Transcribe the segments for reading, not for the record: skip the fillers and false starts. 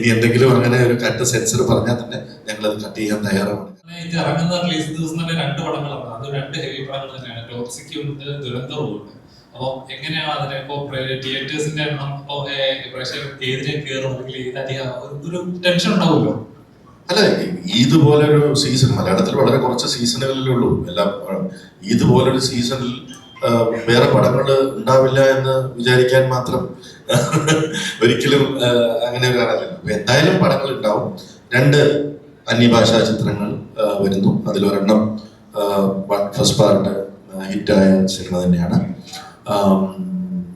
ഇനി എന്തെങ്കിലും അങ്ങനെ ഒരു കട്ട് സെൻസർ പറഞ്ഞാൽ തന്നെ ഞങ്ങൾ അത് കട്ട് ചെയ്യാൻ തയ്യാറാണ്. ഇത് ഇറങ്ങുന്ന റിലീസ് ദിവസം തന്നെ 2 പടങ്ങളാണ്. അത് 2 ഹെവി പടങ്ങൾ തന്നെയാണ്. ടോക്സിക് ഉണ്ട്, ദുരന്തവും ഉണ്ട്. അപ്പൊ എങ്ങനെയാണ് അതിനെ ഇപ്പോ തിയേറ്റേഴ്സിന്റെ എണ്ണം പ്രേക്ഷകർ ഏതിലേക്ക് കയറും, അല്ലെങ്കിൽ ഏതധികം ഒരു ടെൻഷൻ ഉണ്ടാവുമല്ലോ? അല്ല, ഇതുപോലൊരു സീസൺ മലയാളത്തിൽ വളരെ കുറച്ച് സീസണുകളിലേ ഉള്ളൂ. എല്ലാം ഇതുപോലൊരു സീസണിൽ വേറെ പടങ്ങൾ ഉണ്ടാവില്ല എന്ന് വിചാരിക്കാൻ മാത്രം ഒരിക്കലും അങ്ങനെ ഒരു കാണാനില്ല. അപ്പൊ എന്തായാലും പടങ്ങൾ ഉണ്ടാവും. 2 അന്യഭാഷാ ചിത്രങ്ങൾ വരുന്നു. അതിലൊരെണ്ണം ഫസ്റ്റ് പാർട്ട് ഹിറ്റായ സിനിമ തന്നെയാണ്.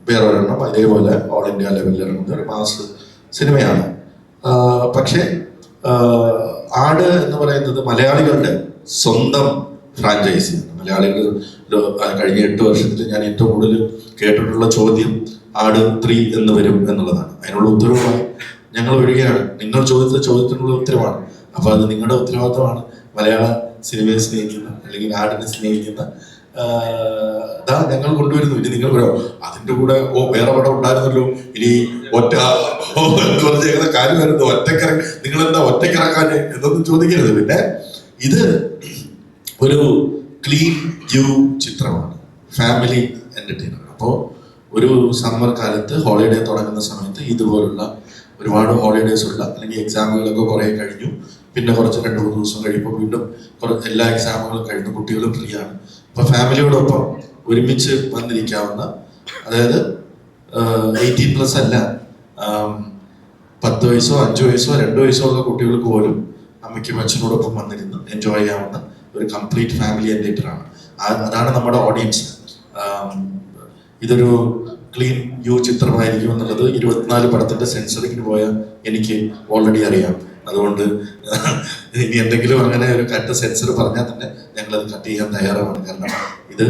വേറൊരെണ്ണം അതേപോലെ ഓൾ ഇന്ത്യ ലെവലിൽ ഇറങ്ങുന്ന ഒരു മാസ് സിനിമയാണ്. പക്ഷേ ആട് എന്ന് പറയുന്നത് മലയാളികളുടെ സ്വന്തം ഫ്രാഞ്ചൈസിയാണ്. മലയാളികൾ കഴിഞ്ഞ 8 വർഷത്തിൽ ഞാൻ ഏറ്റവും കൂടുതൽ കേട്ടിട്ടുള്ള ചോദ്യം ആട് 3 എന്ന് വരും എന്നുള്ളതാണ്. അതിനുള്ള ഉത്തരവുമായി ഞങ്ങൾ വരികയാണ്. നിങ്ങൾ ചോദിച്ച ചോദ്യത്തിനുള്ള ഉത്തരവാണ്. അപ്പൊ അത് നിങ്ങളുടെ ഉത്തരവാദിത്തമാണ്. മലയാള സിനിമയെ സ്നേഹിക്കുന്ന അല്ലെങ്കിൽ ആടിനെ സ്നേഹിക്കുന്ന ഞങ്ങൾ കൊണ്ടുവരുന്നു. ഇനി നിങ്ങൾ പറയോ അതിന്റെ കൂടെ വേറെ പടം ഉണ്ടായിരുന്നല്ലോ, ഇനി ഒറ്റ എന്ന് പറഞ്ഞ കാര്യമായിരുന്നു, നിങ്ങൾ എന്താ ഒറ്റക്കിറക്കാന് എന്നൊന്നും ചോദിക്കരുത്. പിന്നെ ഇത് ഒരു ക്ലീൻ യു ചിത്രമാണ്, ഫാമിലി എന്റർടൈനർ. അപ്പോൾ ഒരു സമ്മർ കാലത്ത് ഹോളിഡേ തുടങ്ങുന്ന സമയത്ത് ഇതുപോലുള്ള ഒരുപാട് ഹോളിഡേസ് ഉള്ള അല്ലെങ്കിൽ എക്സാമുകളൊക്കെ കുറേ കഴിഞ്ഞു, പിന്നെ കുറച്ച് 2-3 ദിവസം കഴിയുമ്പോൾ വീണ്ടും എല്ലാ എക്സാമുകളും കഴിഞ്ഞു, കുട്ടികളും ഫ്രീ ആണ്. അപ്പൊ ഫാമിലിയോടൊപ്പം ഒരുമിച്ച് വന്നിരിക്കാവുന്ന, അതായത് 18+ അല്ല, 10 വയസ്സോ 5 വയസ്സോ 2 വയസ്സോ ഉള്ള കുട്ടികൾക്ക് പോലും അമ്മയ്ക്കും അച്ഛനോടൊപ്പം വന്നിരുന്ന് എൻജോയ് ചെയ്യാവുന്ന ഒരു കംപ്ലീറ്റ് ഫാമിലി എൻറ്റർടൈനറാണ്. അതാണ് നമ്മുടെ ഓഡിയൻസ്. ഇതൊരു ക്ലീൻ യു ചിത്രമായിരിക്കും എന്നുള്ളത് 24 പടത്തിന്റെ സെൻസറിങ്ങിന് പോയ എനിക്ക് ഓൾറെഡി അറിയാം. അതുകൊണ്ട് ഇനി എന്തെങ്കിലും അങ്ങനെ ഒരു കട്ട് സെൻസർ പറഞ്ഞാൽ തന്നെ ഞങ്ങളത് കട്ട് ചെയ്യാൻ തയ്യാറാണ്. കാരണം ഇത്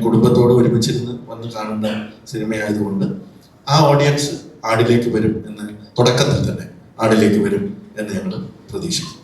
കുടുംബത്തോട് ഒരുമിച്ചിരുന്ന് വന്ന് കാണുന്ന സിനിമയായതുകൊണ്ട് ആ ഓഡിയൻസ് ആടിലേക്ക് വരും എന്ന്, തുടക്കത്തിൽ തന്നെ ആടിലേക്ക് വരും എന്ന് ഞങ്ങൾ പ്രതീക്ഷിക്കുന്നു.